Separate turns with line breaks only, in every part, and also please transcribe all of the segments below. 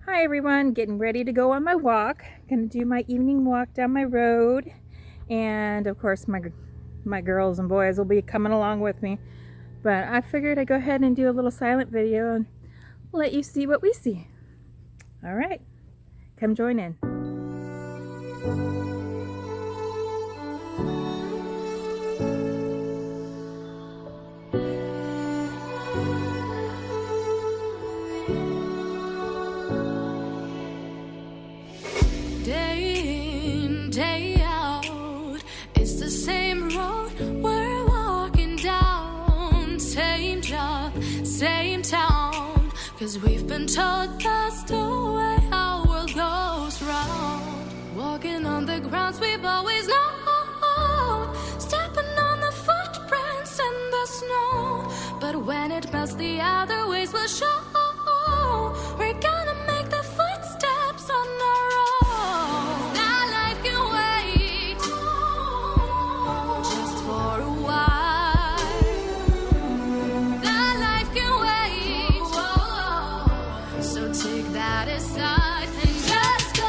Hi everyone, getting ready to go on my walk. Gonna do my evening walk down my road, and of course my girls and boys will be coming along with me. But I figured I'd go ahead and do a little silent video and let you see what we see. All right, come join in.
Day in, day out, it's the same road we're walking down. Same job, same town, 'cause we've been told that's the way our world goes round. Walking on the grounds we've always known, stepping on the footprints in the snow. But when it melts, the other ways will show. We're gonna make the footsteps on our own. That life can wait, just for a while. That life can wait, so take that aside and just go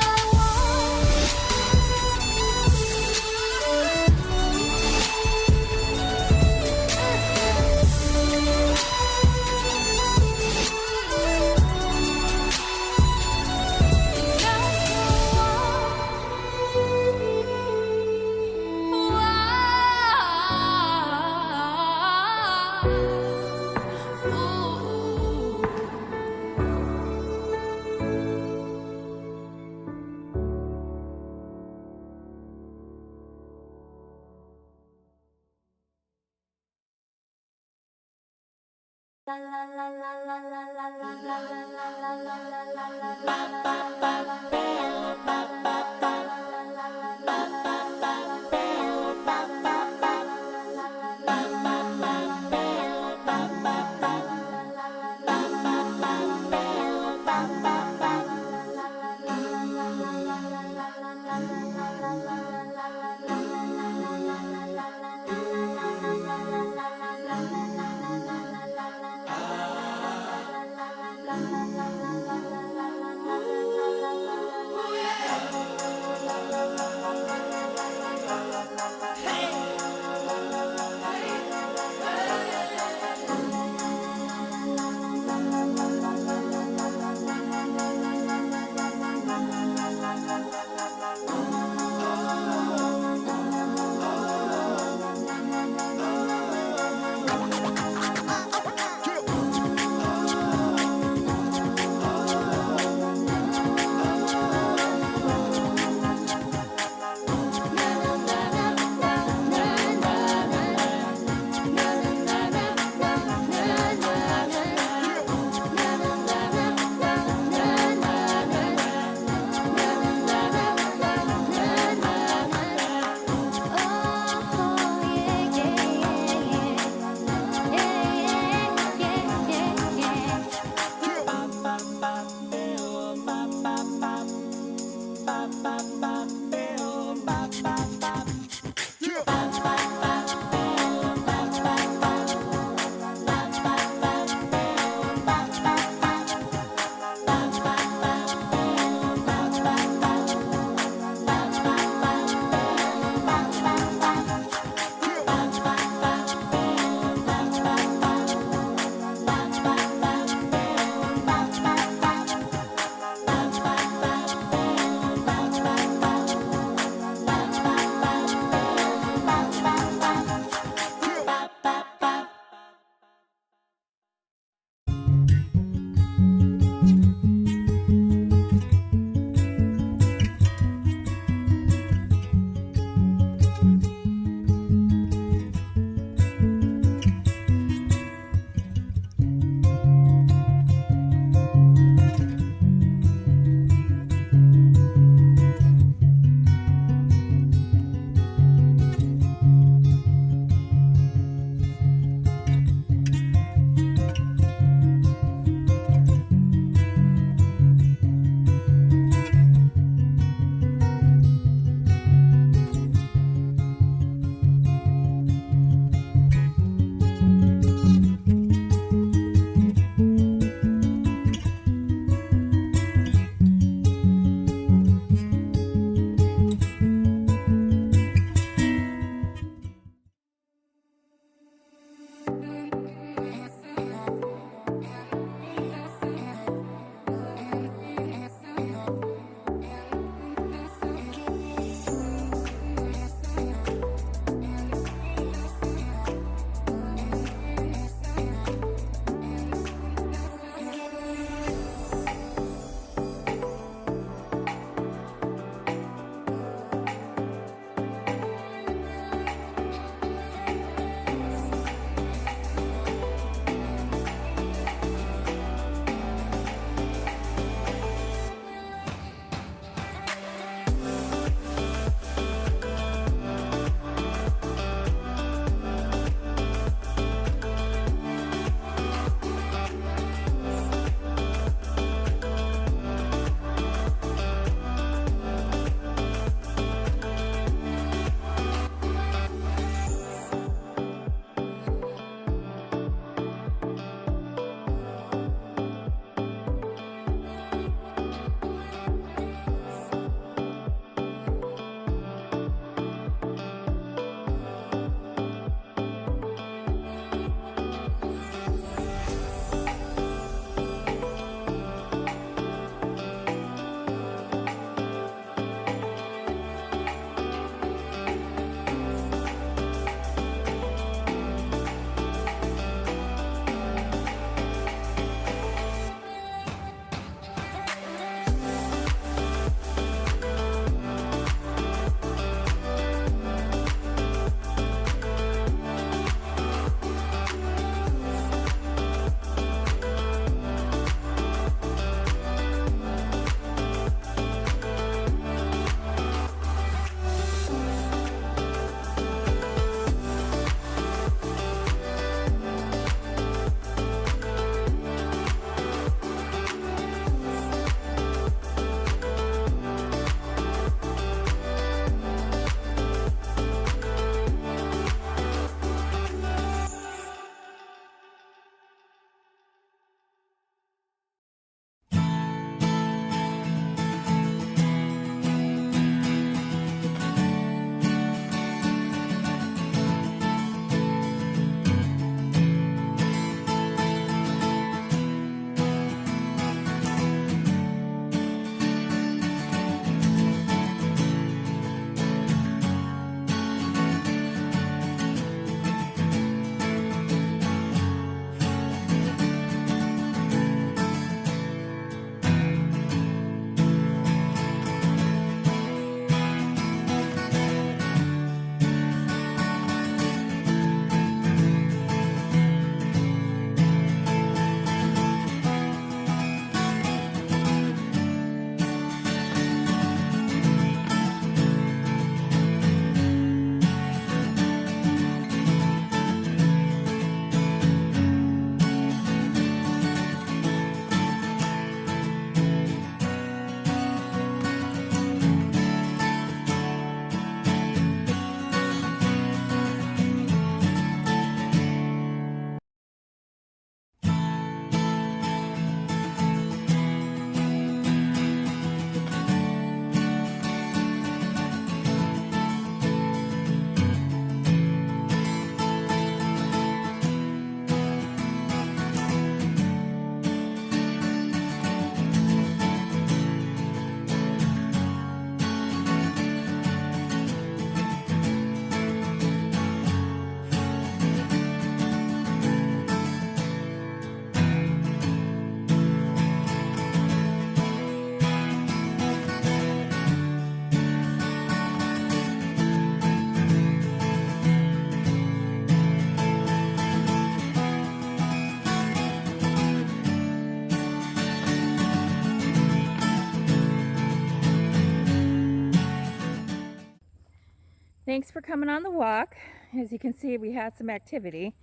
thanks for coming on the walk. As you can see, we had some activity.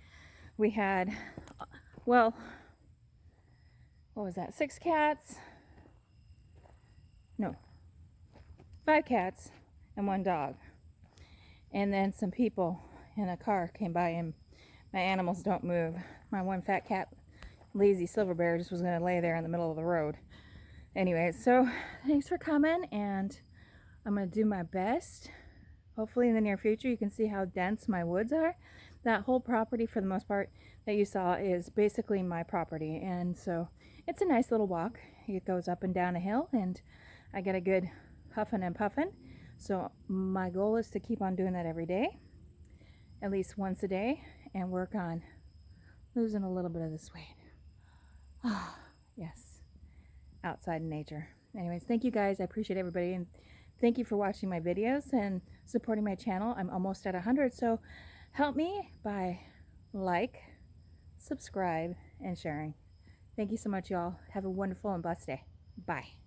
We had, well, what was that? 6 cats? No, 5 cats and 1 dog. And then some people in a car came by, and my animals don't move. My one fat cat, lazy silver bear, just was going to lay there in the middle of the road. Anyway, so thanks for coming, and I'm going to do my best. Hopefully in the near future you can see how dense my woods are. That whole property, for the most part, that you saw is basically my property, and so it's a nice little walk. It goes up and down a hill, and I get a good huffing and puffing. So my goal is to keep on doing that every day, at least once a day, and work on losing a little bit of this weight. Yes, outside in nature. Anyways, thank you guys. I appreciate everybody, and thank you for watching my videos and supporting my channel. I'm almost at 100, so help me by like, subscribe, and sharing. Thank you so much, y'all. Have a wonderful and blessed day. Bye.